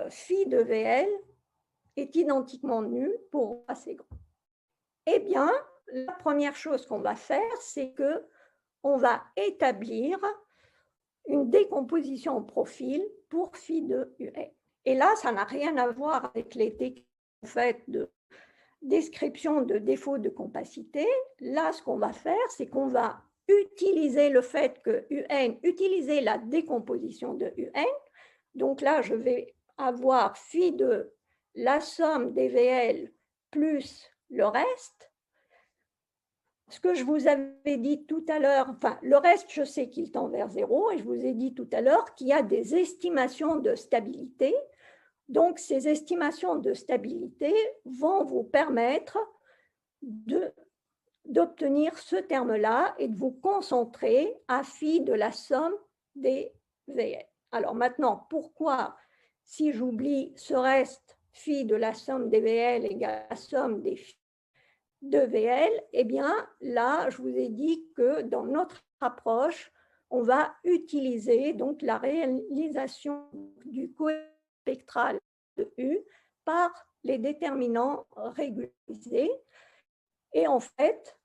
phi de VL est identiquement nul pour assez grand? Eh bien, la première chose qu'on va faire, c'est qu'on va établir une décomposition en profil pour phi de UN. Et là, ça n'a rien à voir avec les techniques en fait de description de défaut de compacité. Là, ce qu'on va faire, c'est qu'on va utiliser le fait que UN, utiliser la décomposition de UN. Donc là, je vais avoir phi de la somme des VL plus le reste. ce que je vous avais dit tout à l'heure, enfin, le reste, je sais qu'il tend vers 0, et je vous ai dit tout à l'heure qu'il y a des estimations de stabilité. Donc, ces estimations de stabilité vont vous permettre d'obtenir ce terme-là et de vous concentrer à phi de la somme des VL. Alors maintenant, pourquoi, si j'oublie ce reste, phi de la somme des VL égale la somme des phi de VL, eh bien là, je vous ai dit que dans notre approche, on va utiliser donc la réalisation du coefficient spectral de U par les déterminants régularisés. Et en fait,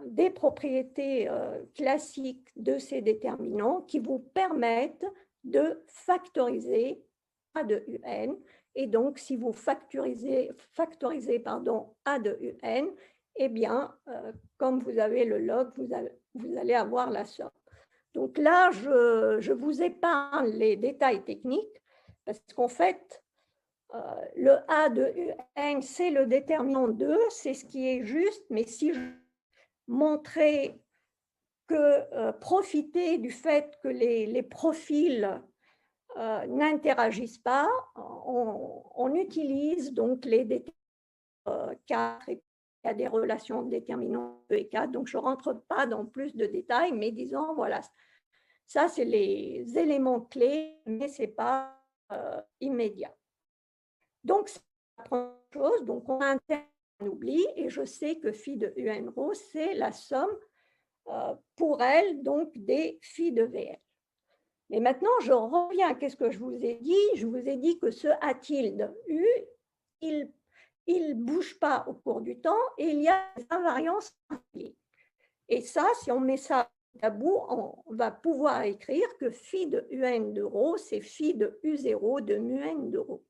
des propriétés classiques de ces déterminants qui vous permettent de factoriser A de UN. Et donc, si vous factorisez A de UN, eh bien, comme vous avez le log, vous allez avoir la somme. Donc là, je vous épargne les détails techniques parce qu'en fait, le A de UN, c'est le déterminant 2, c'est ce qui est juste, mais si je montrer que profiter du fait que les profils n'interagissent pas, on utilise donc les déterminants 4 et il y a des relations déterminants 2 et 4. Donc, je ne rentre pas dans plus de détails, mais disons, voilà, ça, c'est les éléments clés, mais ce n'est pas immédiat. Donc, c'est la première chose. Donc, on a un terme qu'on oublie, et je sais que phi de UN rho, c'est la somme pour elle, donc des phi de VL. Mais maintenant, je reviens à ce que je vous ai dit. Je vous ai dit que ce A tilde U, il ne bouge pas au cours du temps et il y a des invariances infinies. Et ça, si on met ça à bout, on va pouvoir écrire que phi de UN de rho, c'est phi de U0 de mu n de rho.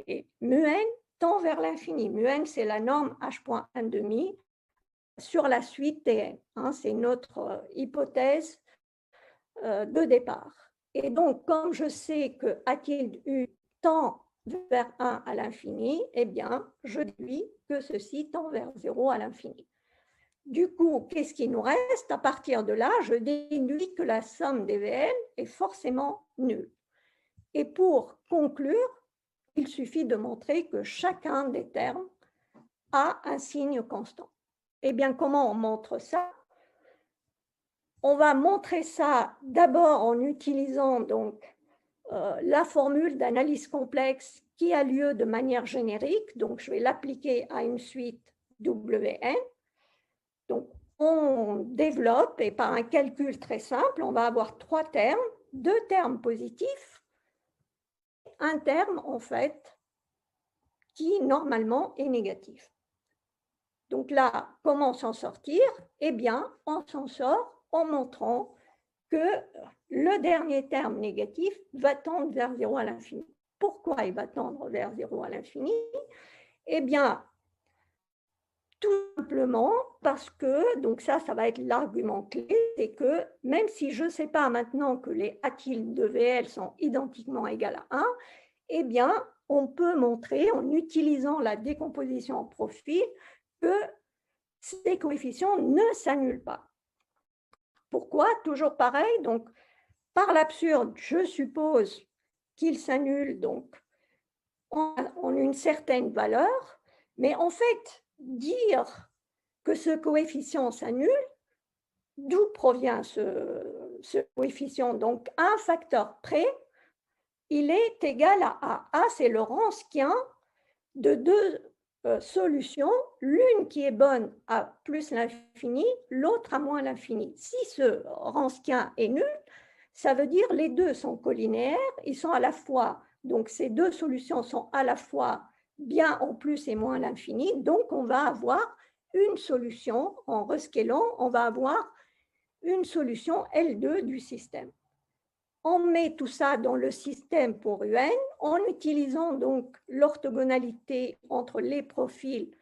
Et mu n tend vers l'infini. Mu n, c'est la norme h.1,5 sur la suite Tn. Hein, c'est notre hypothèse de départ. Et donc, comme je sais que A tilde U tend vers 1 à l'infini, eh bien, je déduis que ceci tend vers 0 à l'infini. Du coup, qu'est-ce qui nous reste? À partir de là, je déduis que la somme des VL est forcément nulle. Et pour conclure, il suffit de montrer que chacun des termes a un signe constant. Eh bien, comment on montre ça? On va montrer ça d'abord en utilisant donc la formule d'analyse complexe qui a lieu de manière générique. Donc, je vais l'appliquer à une suite WN. Donc, on développe, et par un calcul très simple, on va avoir 3 termes, 2 termes positifs, un terme, en fait, qui normalement est négatif. Donc là, comment s'en sortir? Eh bien, on s'en sort en montrant que le dernier terme négatif va tendre vers 0 à l'infini. Pourquoi il va tendre vers 0 à l'infini? Eh bien, tout simplement parce que, donc ça va être l'argument clé, c'est que même si je ne sais pas maintenant que les A tilde de VL sont identiquement égales à 1, eh bien, on peut montrer en utilisant la décomposition en profil que ces coefficients ne s'annulent pas. Pourquoi? Toujours pareil, donc par l'absurde, je suppose qu'ils s'annulent donc en une certaine valeur, mais en fait, dire que ce coefficient s'annule, d'où provient ce coefficient? Donc, à un facteur près, il est égal à A. A, c'est le Wronskien de 2 solutions, l'une qui est bonne à plus l'infini, l'autre à moins l'infini. Si ce Wronskien est nul, ça veut dire les deux sont collinéaires, ils sont à la fois, donc ces deux solutions sont à la fois bien en plus et moins l'infini, donc on va avoir une solution, en rescalant, on va avoir une solution L2 du système. On met tout ça dans le système pour UN en utilisant donc l'orthogonalité entre les profils.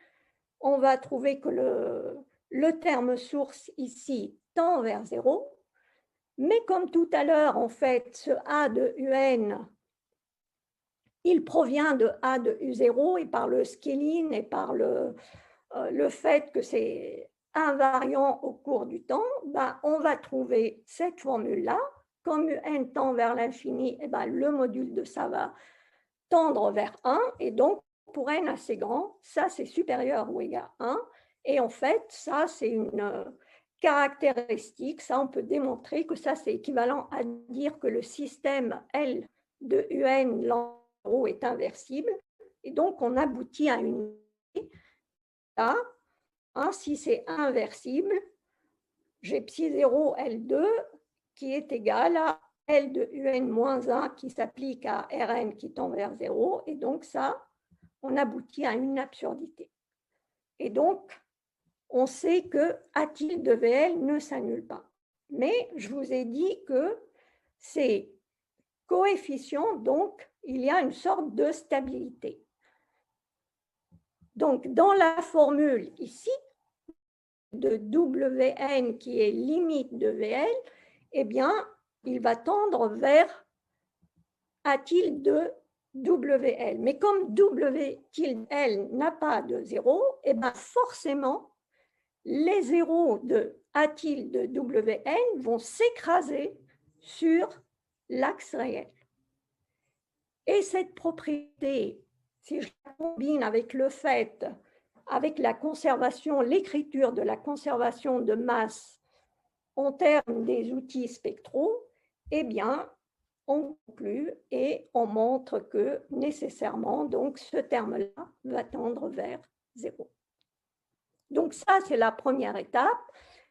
On va trouver que le terme source ici tend vers 0. Mais comme tout à l'heure, en fait, ce A de UN, il provient de A de U0 et par le scaling et par le fait que c'est invariant au cours du temps, ben, on va trouver cette formule-là. Comme un tend vers l'infini, eh ben, le module de ça va tendre vers 1, et donc pour n assez grand, ça c'est supérieur ou égal à 1, et en fait, ça c'est une caractéristique, ça on peut démontrer que ça c'est équivalent à dire que le système L de UN l'en est inversible, et donc on aboutit à une là, hein, si c'est inversible, j'ai psi 0 L2 qui est égal à L de UN moins 1 qui s'applique à Rn qui tend vers 0, et donc ça, on aboutit à une absurdité. Et donc, on sait que A tilde de VL ne s'annule pas. Mais je vous ai dit que ces coefficients, donc, il y a une sorte de stabilité. Donc, dans la formule ici, de Wn qui est limite de Vl, eh bien, il va tendre vers A tilde de WL. Mais comme W tilde L n'a pas de zéro, eh bien forcément, les zéros de A tilde de WN vont s'écraser sur l'axe réel. Et cette propriété, si je la combine avec le fait, avec la conservation, l'écriture de la conservation de masse en termes des outils spectraux, eh bien, on conclut et on montre que nécessairement, donc, ce terme-là va tendre vers 0. Donc ça, c'est la première étape.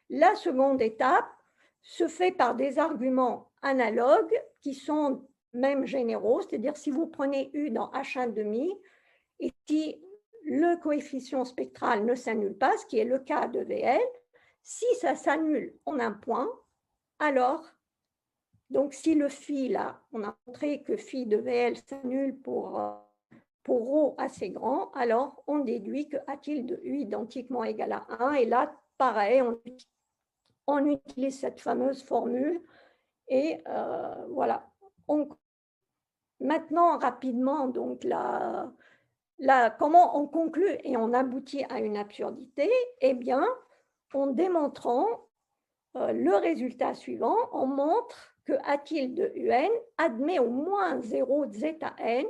La seconde étape se fait par des arguments analogues qui sont même généraux, c'est-à-dire si vous prenez U dans H1,5 et si le coefficient spectral ne s'annule pas, ce qui est le cas de VL, si ça s'annule en un point, alors, donc si le phi, là, on a montré que phi de VL s'annule pour ρ assez grand, alors on déduit que A tilde de U identiquement égal à 1. Et là, pareil, on utilise cette fameuse formule. Et voilà. Maintenant, rapidement, donc comment on conclut et on aboutit à une absurdité? Eh bien, en démontrant le résultat suivant, on montre que A tilde de UN admet au moins 0 de zeta n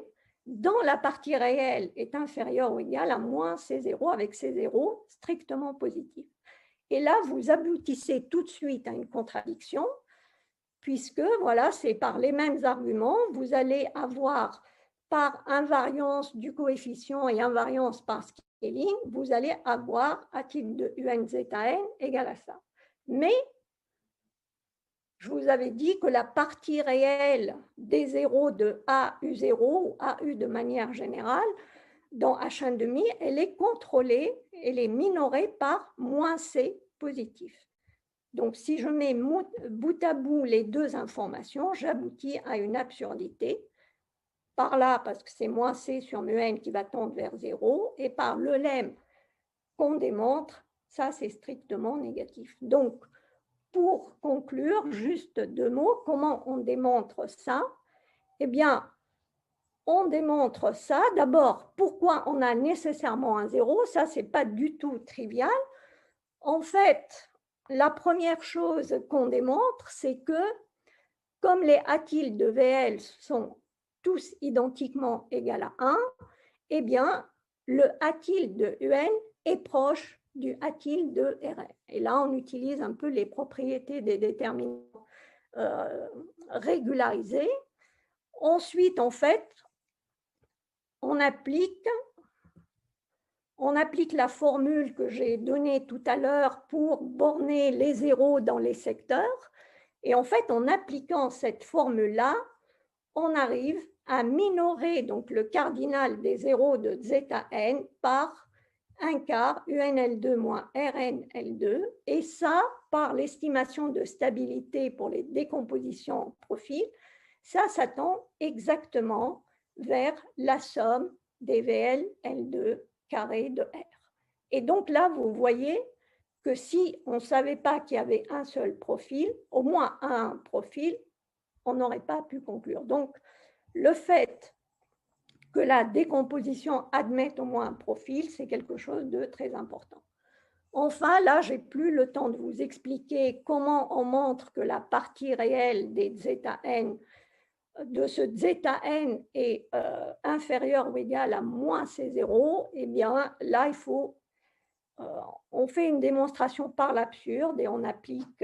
dans la partie réelle est inférieure ou égale à moins C0 avec C0 strictement positif. Et là, vous aboutissez tout de suite à une contradiction, puisque voilà, c'est par les mêmes arguments, vous allez avoir par invariance du coefficient et invariance par scaling, vous allez avoir A tilde de UN zeta n égale à ça. Mais je vous avais dit que la partie réelle des zéros de AU0 ou AU de manière générale, dans H1,5, elle est contrôlée, elle est minorée par moins C positif. Donc, si je mets bout à bout les deux informations, j'aboutis à une absurdité. Par là, parce que c'est moins C sur mu n qui va tendre vers 0, et par le lemme qu'on démontre, ça c'est strictement négatif. Donc, pour conclure, juste deux mots, comment on démontre ça? Eh bien, on démontre ça. D'abord, pourquoi on a nécessairement un zéro? Ça, ce n'est pas du tout trivial. En fait, la première chose qu'on démontre, c'est que comme les A tilde de VL sont tous identiquement égaux à 1, eh bien, le A tilde de UN est proche du A tilde de Rn. Et là, on utilise un peu les propriétés des déterminants régularisés. Ensuite, en fait, on applique la formule que j'ai donnée tout à l'heure pour borner les zéros dans les secteurs. Et en fait, en appliquant cette formule-là, on arrive à minorer donc, le cardinal des zéros de zeta n par 1 quart UNL2 moins RNL2, et ça, par l'estimation de stabilité pour les décompositions en profil, ça tend exactement vers la somme des VL L2 carré de R. Et donc là, vous voyez que si on ne savait pas qu'il y avait un seul profil, au moins un profil, on n'aurait pas pu conclure. Donc, le fait que la décomposition admette au moins un profil, c'est quelque chose de très important. Enfin, là, j'ai plus le temps de vous expliquer comment on montre que la partie réelle des zeta n, de ce zeta n est inférieur ou égal à moins C0. Eh bien, là, on fait une démonstration par l'absurde et on applique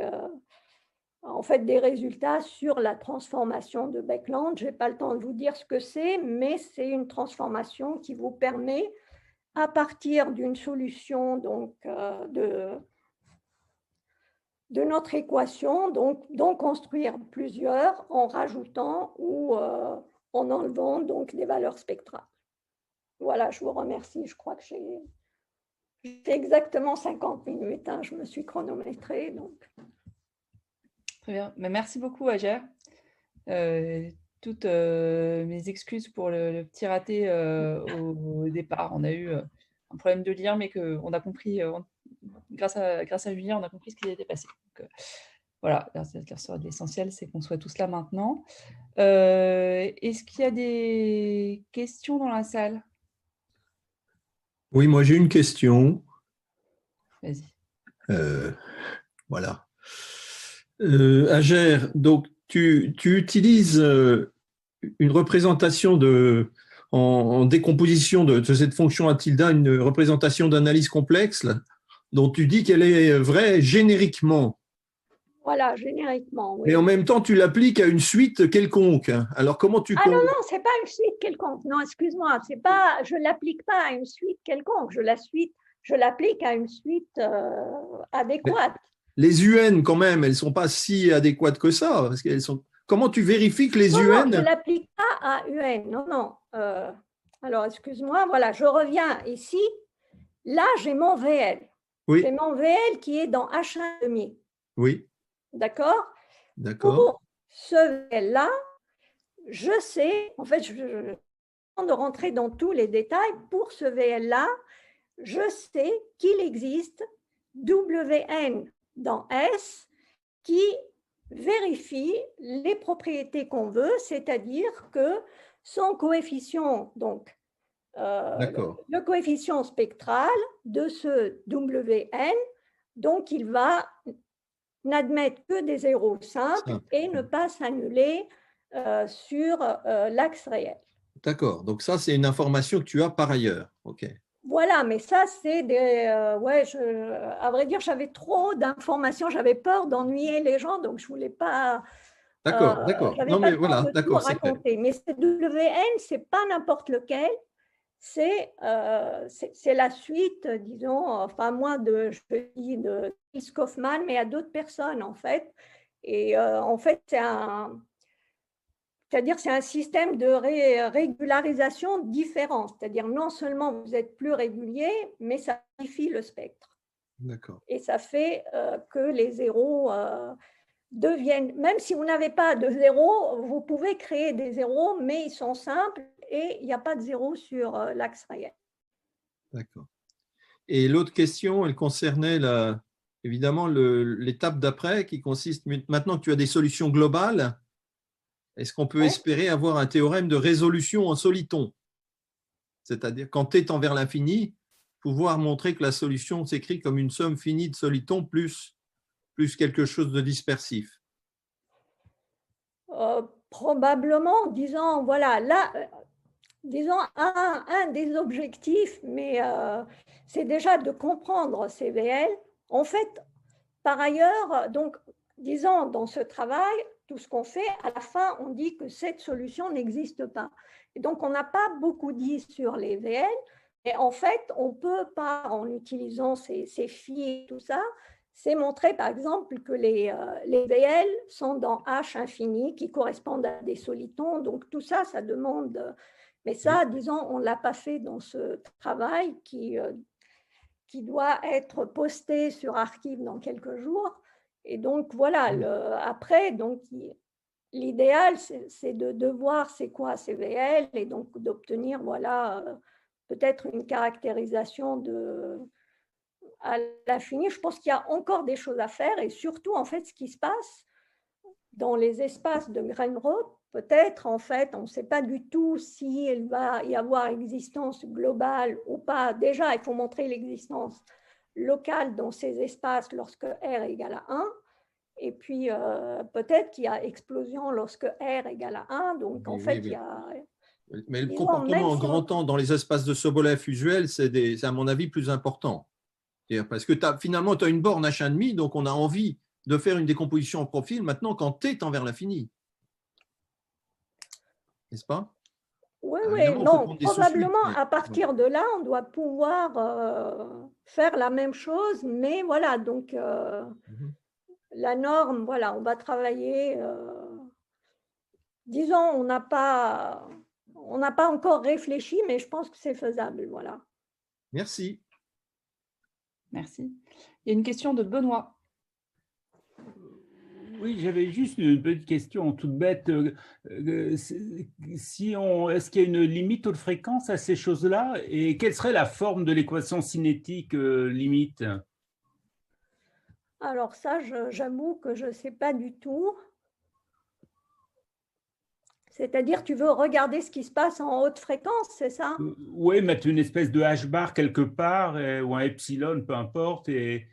en fait des résultats sur la transformation de Beckland. Je n'ai pas le temps de vous dire ce que c'est, mais c'est une transformation qui vous permet, à partir d'une solution donc, de notre équation, donc d'en construire plusieurs en rajoutant ou en enlevant donc des valeurs spectrales. Voilà, je vous remercie. Je crois que j'ai fait exactement 50 minutes. Hein, je me suis chronométrée. Donc. Très bien. Mais merci beaucoup, Ager. Toutes mes excuses pour le petit raté au départ. On a eu un problème de lien, mais qu'on a compris, grâce à Julien, on a compris ce qui était passé. Donc, voilà, l'essentiel, c'est qu'on soit tous là maintenant. Est-ce qu'il y a des questions dans la salle? Oui, moi j'ai une question. Vas-y. Voilà. Ager, donc tu utilises une représentation en décomposition de cette fonction à tilde, une représentation d'analyse complexe dont tu dis qu'elle est vraie génériquement. Voilà, génériquement, oui. Mais en même temps, tu l'appliques à une suite quelconque. Alors, comment tu... Ah non, non, ce n'est pas une suite quelconque. Non, excuse-moi, je ne l'applique pas à une suite quelconque. Je l'applique à une suite adéquate. Les UN, quand même, elles ne sont pas si adéquates que ça. Parce qu'elles sont... Comment tu vérifies que les UN… Non, je ne l'applique pas à UN. Non, non. Alors, excuse-moi, voilà, je reviens ici. Là, j'ai mon VL. Oui. J'ai mon VL qui est dans H1,5. Oui. D'accord? D'accord. Pour ce VL-là, je sais, en fait, sans de rentrer dans tous les détails, pour ce VL-là, je sais qu'il existe WN dans S qui vérifie les propriétés qu'on veut, c'est-à-dire que son coefficient, donc le coefficient spectral de ce WN, donc il va n'admettre que des zéros simples et ne pas s'annuler sur l'axe réel. D'accord. Donc ça, c'est une information que tu as par ailleurs. OK. Voilà, mais ça, c'est des… à vrai dire, j'avais trop d'informations, j'avais peur d'ennuyer les gens, donc je ne voulais pas… D'accord, d'accord. Non, mais voilà, d'accord, c'est clair. Mais ce WN, ce n'est pas n'importe lequel, c'est la suite, disons, enfin moi, de Chris Kaufman, mais à d'autres personnes, en fait. Et en fait, c'est-à-dire c'est un système de régularisation différent. C'est-à-dire non seulement vous êtes plus régulier, mais ça modifie le spectre. D'accord. Et ça fait que les zéros deviennent, même si vous n'avez pas de zéros, vous pouvez créer des zéros, mais ils sont simples et il n'y a pas de zéro sur l'axe réel. D'accord. Et l'autre question, elle concernait évidemment l'étape d'après qui consiste, maintenant que tu as des solutions globales, est-ce qu'on peut espérer avoir un théorème de résolution en soliton? C'est-à-dire, quand t tend vers l'infini, pouvoir montrer que la solution s'écrit comme une somme finie de solitons plus quelque chose de dispersif. Probablement, disons, voilà, là, disons, un des objectifs, mais c'est déjà de comprendre ces VL. En fait, par ailleurs, donc, disons, dans ce travail, tout ce qu'on fait, à la fin, on dit que cette solution n'existe pas. Et donc, on n'a pas beaucoup dit sur les VL, et en fait, on ne peut pas, en utilisant ces phi et tout ça, c'est montrer, par exemple, que les VL sont dans H infini, qui correspondent à des solitons. Donc, tout ça, ça demande… Mais ça, disons, on ne l'a pas fait dans ce travail qui doit être posté sur Archive dans quelques jours. Et donc, voilà, après, donc, l'idéal, c'est de voir c'est quoi CVL et donc d'obtenir, voilà, peut-être une caractérisation à l'infini. Je pense qu'il y a encore des choses à faire et surtout, en fait, ce qui se passe dans les espaces de Greinroth, peut-être, en fait, on ne sait pas du tout s'il va y avoir existence globale ou pas. Déjà, il faut montrer l'existence locale dans ces espaces lorsque R égale à 1. Et puis, peut-être qu'il y a explosion lorsque R égale à 1. Donc, en fait, il y a… Mais le disons, comportement même en si grand temps dans les espaces de Sobolev usuels, c'est à mon avis plus important. Parce que finalement, tu as une borne H1,5, donc on a envie de faire une décomposition en profil maintenant quand T tend vers l'infini. N'est-ce pas? Oui, Alors, oui, évidemment, on peut non, prendre des sous-suites, probablement mais… à partir de là, on doit pouvoir faire la même chose, mais voilà, donc la norme, voilà, on va travailler, disons, on n'a pas encore réfléchi, mais je pense que c'est faisable, voilà. Merci. Merci. Il y a une question de Benoît. Oui, j'avais juste une petite question toute bête. Est-ce qu'il y a une limite aux fréquences à ces choses-là? Et quelle serait la forme de l'équation cinétique limite? Alors ça, j'avoue que je ne sais pas du tout. C'est-à-dire, tu veux regarder ce qui se passe en haute fréquence, c'est ça? Oui, mettre une espèce de H-bar quelque part, ou un epsilon, peu importe, et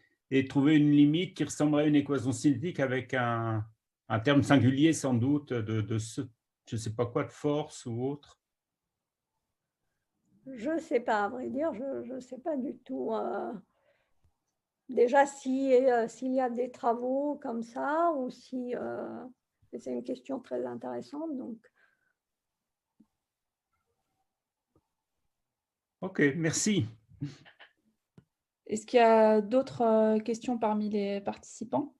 trouver une limite qui ressemblerait à une équation cinétique avec un terme singulier sans doute je ne sais pas quoi, de force ou autre. Je ne sais pas, à vrai dire, je ne sais pas du tout. Déjà, s'il y a des travaux comme ça, ou si… c'est une question très intéressante, donc… Ok, merci. Est-ce qu'il y a d'autres questions parmi les participants?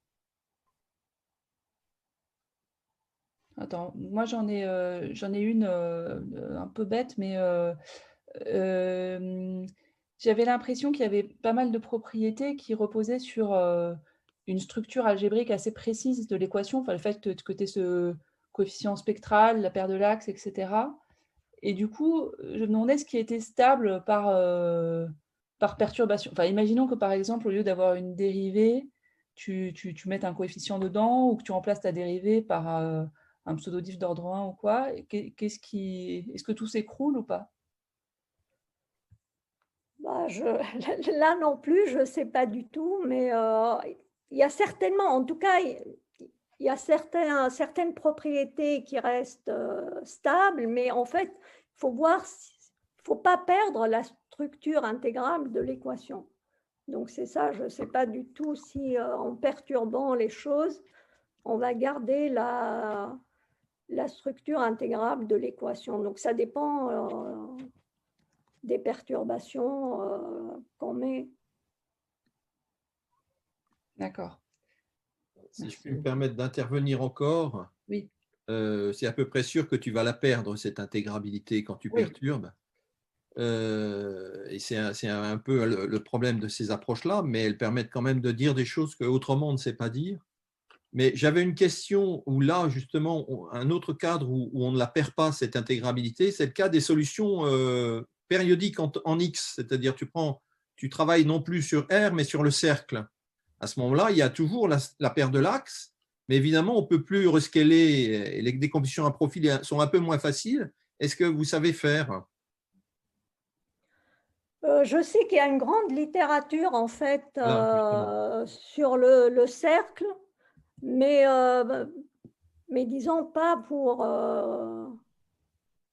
Attends, moi j'en ai une un peu bête, mais j'avais l'impression qu'il y avait pas mal de propriétés qui reposaient sur une structure algébrique assez précise de l'équation, enfin, le fait que tu aies ce coefficient spectral, la paire de l'axe, etc. Et du coup, je me demandais ce qui était stable par perturbation. Enfin, imaginons que par exemple, au lieu d'avoir une dérivée, tu mettes un coefficient dedans ou que tu remplaces ta dérivée par un pseudo-diff d'ordre 1 ou quoi. Est-ce que tout s'écroule ou pas? Bah, là non plus, je ne sais pas du tout, mais il y a certainement, en tout cas, il y a certaines propriétés qui restent stables, mais en fait, il faut voir, il ne faut pas perdre la structure intégrale de l'équation. Donc c'est ça, je ne sais pas du tout si en perturbant les choses, on va garder la structure intégrale de l'équation. Donc ça dépend des perturbations qu'on met. D'accord. Si Merci je puis me beaucoup. permettre d'intervenir encore, Oui. c'est à peu près sûr que tu vas la perdre, cette intégrabilité, quand tu Oui. perturbes. Et c'est un peu le problème de ces approches-là, mais elles permettent quand même de dire des choses qu'autrement on ne sait pas dire. Mais j'avais une question où là, justement, un autre cadre où on ne la perd pas, cette intégrabilité, c'est le cas des solutions périodiques en X, c'est-à-dire tu travailles non plus sur R, mais sur le cercle. À ce moment-là, il y a toujours la paire de l'axe, mais évidemment, on ne peut plus rescaler, et les décompositions à profil sont un peu moins faciles. Est-ce que vous savez faire? Je sais qu'il y a une grande littérature en fait Voilà, sur le cercle, mais disons pas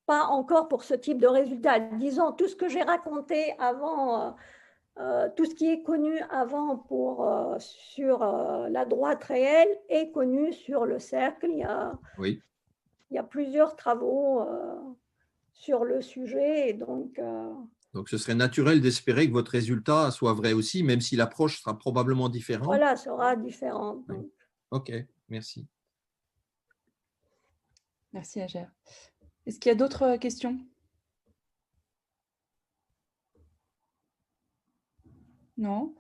encore pour ce type de résultat. Disons tout ce que j'ai raconté avant, tout ce qui est connu avant sur la droite réelle est connu sur le cercle. oui. Il y a plusieurs travaux sur le sujet, et donc… Donc, ce serait naturel d'espérer que votre résultat soit vrai aussi, même si l'approche sera probablement différente. voilà, sera différente. Oui. OK, merci. Merci, Agère. Est-ce qu'il y a d'autres questions? Non?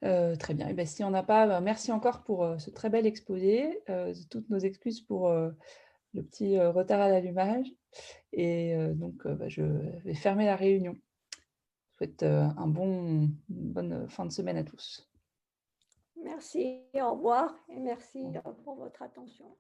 Très bien. Et bien, s'il n'y en a pas, merci encore pour ce très bel exposé. Toutes nos excuses pour le petit retard à l'allumage. Et donc, je vais fermer la réunion. Je souhaite une bonne fin de semaine à tous. Merci, au revoir et merci pour votre attention.